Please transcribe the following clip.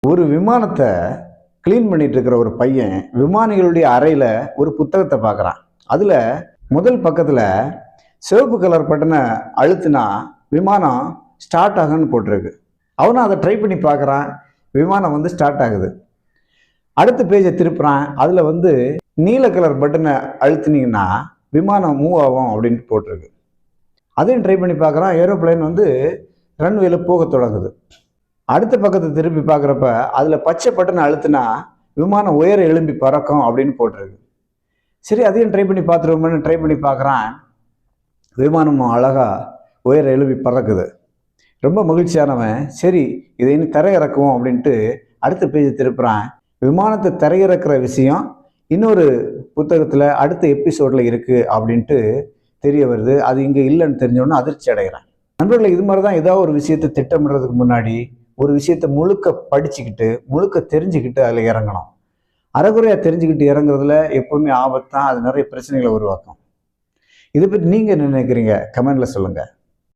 ஒரு விமானத்தை கிளீன் பண்ணிட்டு இருக்கிற ஒரு பையன் விமானிகளுடைய அறையில் ஒரு புத்தகத்தை பார்க்குறான். அதில் முதல் பக்கத்தில் சிவப்பு கலர் பட்டனை அழுத்தினா விமானம் ஸ்டார்ட் ஆகுன்னு போட்டிருக்கு. அவனும் அதை ட்ரை பண்ணி பார்க்குறான். விமானம் வந்து ஸ்டார்ட் ஆகுது. அடுத்த பேஜை திருப்புறான். அதில் நீல கலர் பட்டனை அழுத்தினீங்கன்னா விமானம் மூவ் ஆகும் அப்படின்ட்டு போட்டிருக்கு. அதையும் ட்ரை பண்ணி பார்க்குறான். ஏரோப்ளைன் ரன்வேல போக தொடங்குது. அடுத்த பக்கத்தை திருப்பி பார்க்குறப்ப அதில் பச்சை பட்டனை அழுத்தினா விமானம் உயர எழும்பி பறக்கும் அப்படின்னு போட்டிருக்கு. சரி, அதையும் ட்ரை பண்ணி பார்த்துருவோம்னு ட்ரை பண்ணி பார்க்குறான். விமானமும் அழகாக உயர எழும்பி பறக்குது. ரொம்ப மகிழ்ச்சியானவன், சரி இதை இன்னும் தரையிறக்குவோம் அப்படின்ட்டு அடுத்த பேஜை திருப்புறான். விமானத்தை தரையிறக்கிற விஷயம் இன்னொரு புத்தகத்தில் அடுத்த எபிசோடில் இருக்குது அப்படின்ட்டு தெரிய வருது. அது இங்கே இல்லைன்னு தெரிஞ்சோன்னா அதிர்ச்சி அடைகிறேன். நண்பர்களை, இது மாதிரி தான் ஏதாவது ஒரு விஷயத்தை திட்டமிடுறதுக்கு முன்னாடி ஒரு விஷயத்தை முழுக்க படிச்சுக்கிட்டு முழுக்க தெரிஞ்சுக்கிட்டு அதில் இறங்கணும். அரைகுறையாக தெரிஞ்சுக்கிட்டு இறங்குறதுல எப்போவுமே ஆபத்தான். அது நிறைய பிரச்சனைகளை உருவாக்கும். இதை பற்றி நீங்கள் என்ன நினைக்கிறீங்க? கமெண்ட்ல சொல்லுங்கள்.